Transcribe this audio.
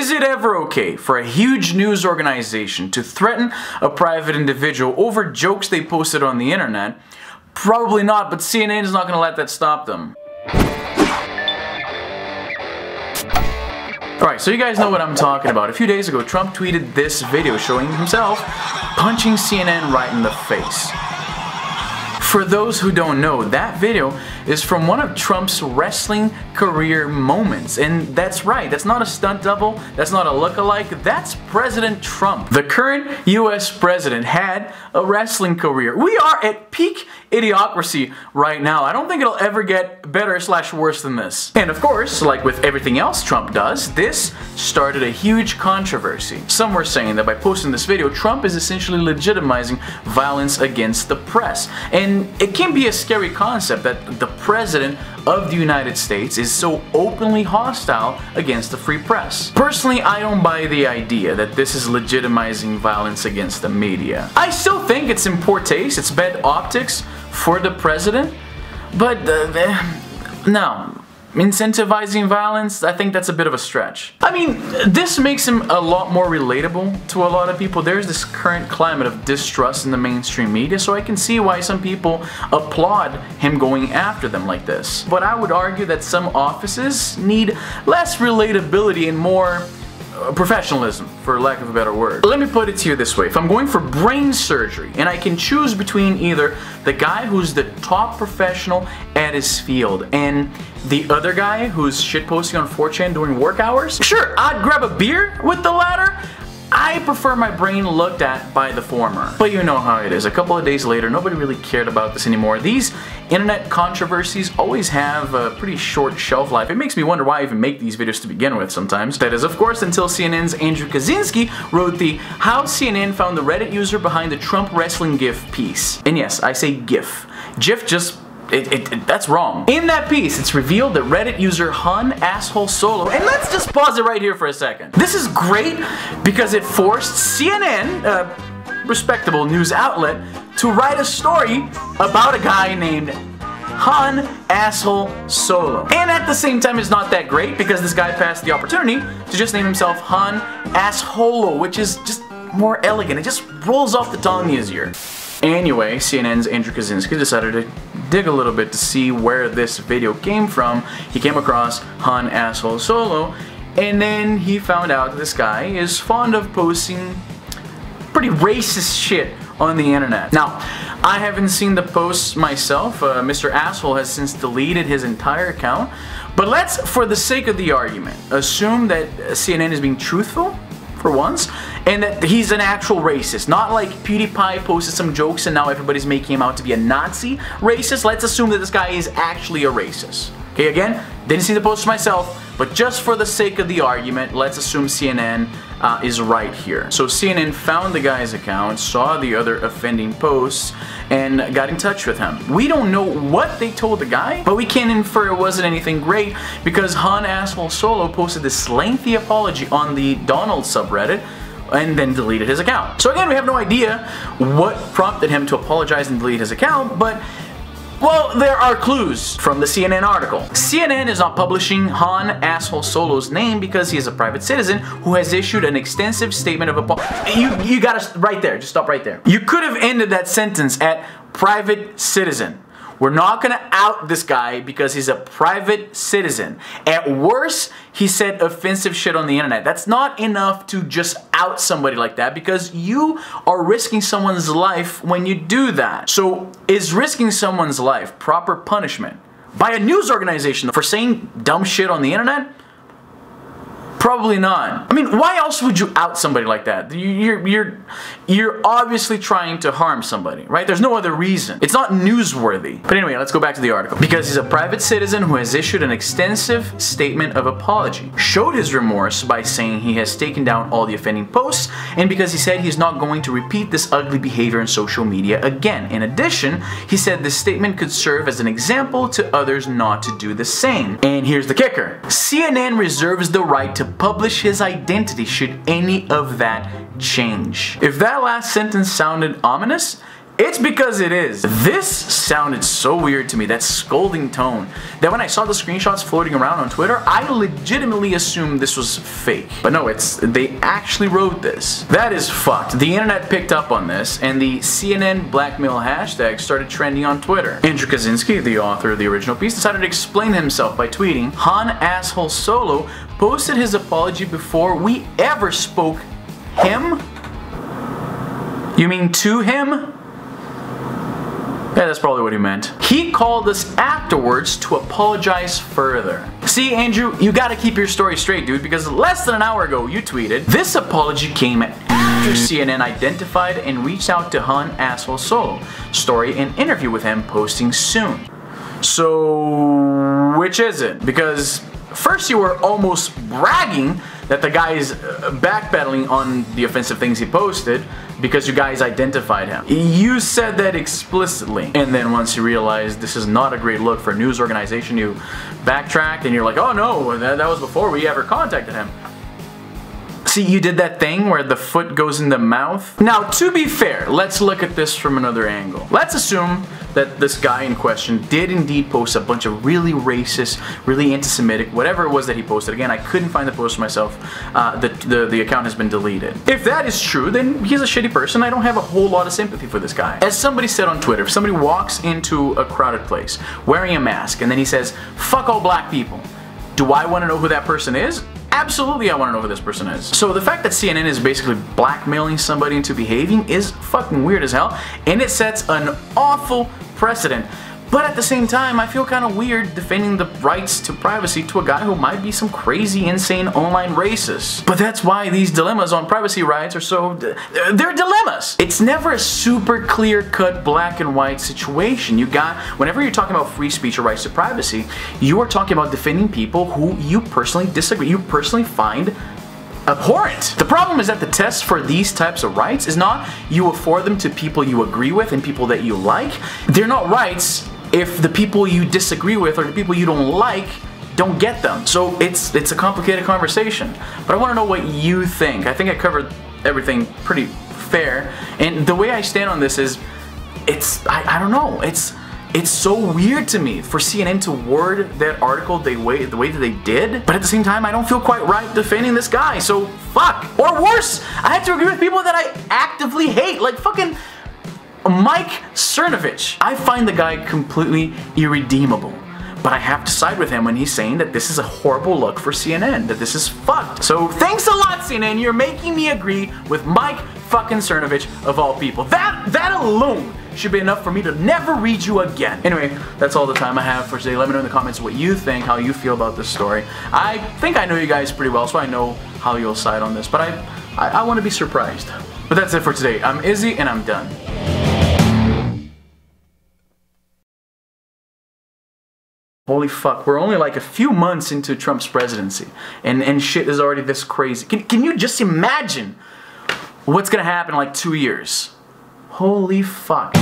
Is it ever okay for a huge news organization to threaten a private individual over jokes they posted on the internet? Probably not, but CNN is not going to let that stop them. Alright, so you guys know what I'm talking about. A few days ago, Trump tweeted this video showing himself punching CNN right in the face. For those who don't know, that video is from one of Trump's wrestling career moments. And that's right, that's not a stunt double, that's not a look-alike, that's President Trump. The current US president had a wrestling career. We are at peak idiocracy right now. I don't think it'll ever get better / worse than this. And of course, like with everything else Trump does, this started a huge controversy. Some were saying that by posting this video, Trump is essentially legitimizing violence against the press. And it can be a scary concept that the President of the United States is so openly hostile against the free press. Personally, I don't buy the idea that this is legitimizing violence against the media. I still think it's in poor taste, it's bad optics for the president, but no. Incentivizing violence, I think that's a bit of a stretch. I mean, this makes him a lot more relatable to a lot of people. There's this current climate of distrust in the mainstream media, so I can see why some people applaud him going after them like this. But I would argue that some offices need less relatability and more professionalism, for lack of a better word. Let me put it to you this way. If I'm going for brain surgery and I can choose between either the guy who's the top professional at his field and the other guy who's shitposting on 4chan during work hours, sure, I'd grab a beer with the latter. I prefer my brain looked at by the former. But you know how it is. A couple of days later, nobody really cared about this anymore. These internet controversies always have a pretty short shelf life. It makes me wonder why I even make these videos to begin with sometimes. That is, of course, until CNN's Andrew Kaczynski wrote the How CNN Found the Reddit User Behind the Trump Wrestling GIF piece. And yes, I say GIF. GIF just... that's wrong. In that piece, it's revealed that Reddit user #HunAssholeSolo, and let's just pause it right here for a second. This is great because it forced CNN, a respectable news outlet, to write a story about a guy named #HunAssholeSolo. And at the same time, it's not that great because this guy passed the opportunity to just name himself HunAssholo, which is just more elegant. It just rolls off the tongue easier. Anyway, CNN's Andrew Kaczynski decided to dig a little bit to see where this video came from. He came across #HunAssholeSolo, and then he found out that this guy is fond of posting pretty racist shit on the internet. Now, I haven't seen the posts myself. Mr. Asshole has since deleted his entire account, but let's, for the sake of the argument, assume that CNN is being truthful for once, and that he's an actual racist. Not like PewDiePie posted some jokes and now everybody's making him out to be a Nazi racist. Let's assume that this guy is actually a racist. Okay, again, didn't see the post myself, but just for the sake of the argument, let's assume CNN is right here. So CNN found the guy's account, saw the other offending posts, and got in touch with him. We don't know what they told the guy, but we can infer it wasn't anything great because #HunAssholeSolo posted this lengthy apology on the Donald subreddit and then deleted his account. So again, we have no idea what prompted him to apologize and delete his account, but well, there are clues from the CNN article. CNN is not publishing #HunAssholeSolo's name because he is a private citizen who has issued an extensive statement of apology. You gotta, right there, just stop right there. You could have ended that sentence at private citizen. We're not gonna out this guy because he's a private citizen. At worst, he said offensive shit on the internet. That's not enough to just out somebody like that because you are risking someone's life when you do that. So, is risking someone's life proper punishment by a news organization for saying dumb shit on the internet? Probably not. I mean, why else would you out somebody like that? You're obviously trying to harm somebody, right? There's no other reason. It's not newsworthy. But anyway, let's go back to the article. Because he's a private citizen who has issued an extensive statement of apology, showed his remorse by saying he has taken down all the offending posts, and because he said he's not going to repeat this ugly behavior in social media again. In addition, he said this statement could serve as an example to others not to do the same. And here's the kicker. CNN reserves the right to publish his identity should any of that change. If that last sentence sounded ominous, It's because it is. This sounded so weird to me, that scolding tone, that when I saw the screenshots floating around on Twitter, I legitimately assumed this was fake. But no, they actually wrote this. That is fucked. The internet picked up on this, and the CNN blackmail hashtag started trending on Twitter. Andrew Kaczynski, the author of the original piece, decided to explain himself by tweeting, "Han asshole Solo posted his apology before we ever spoke him?" You mean to him? Yeah, that's probably what he meant. He called us afterwards to apologize further. See, Andrew, you gotta keep your story straight, dude, because less than an hour ago you tweeted, "This apology came after CNN identified and reached out to Han asshole Solo. Story and interview with him posting soon." So, which is it? Because first you were almost bragging that the guy is backpedaling on the offensive things he posted because you guys identified him. You said that explicitly, and then once you realized this is not a great look for a news organization, you backtracked and you're like, "Oh no, that was before we ever contacted him." See, you did that thing where the foot goes in the mouth. Now, to be fair, let's look at this from another angle. Let's assume that this guy in question did indeed post a bunch of really racist, really anti-Semitic, whatever it was that he posted. Again, I couldn't find the post myself. The account has been deleted. If that is true, then he's a shitty person. I don't have a whole lot of sympathy for this guy. As somebody said on Twitter, if somebody walks into a crowded place wearing a mask and then he says, "Fuck all black people," do I want to know who that person is? Absolutely, I want to know who this person is. So the fact that CNN is basically blackmailing somebody into behaving is fucking weird as hell, and it sets an awful precedent. But at the same time, I feel kind of weird defending the rights to privacy to a guy who might be some crazy, insane online racist. But that's why these dilemmas on privacy rights are so... they're dilemmas! It's never a super clear-cut black and white situation. Whenever you're talking about free speech or rights to privacy, you are talking about defending people who you personally disagree, you personally find abhorrent. The problem is that the test for these types of rights is not you afford them to people you agree with and people that you like. They're not rights if the people you disagree with or the people you don't like don't get them. So it's a complicated conversation. But I want to know what you think. I think I covered everything pretty fair. And the way I stand on this is, I don't know. It's so weird to me for CNN to word that article the way that they did, but at the same time I don't feel quite right defending this guy, so fuck. Or worse, I have to agree with people that I actively hate, like fucking Mike Cernovich. I find the guy completely irredeemable, but I have to side with him when he's saying that this is a horrible look for CNN, that this is fucked. So thanks a lot, CNN, you're making me agree with Mike fucking Cernovich of all people. That alone should be enough for me to never read you again. Anyway, that's all the time I have for today. Let me know in the comments what you think, how you feel about this story. I think I know you guys pretty well, so I know how you'll side on this, but I want to be surprised. But that's it for today. I'm Izzy, and I'm done. Holy fuck, we're only like a few months into Trump's presidency, and shit is already this crazy. Can you just imagine what's gonna happen in like 2 years? Holy fuck.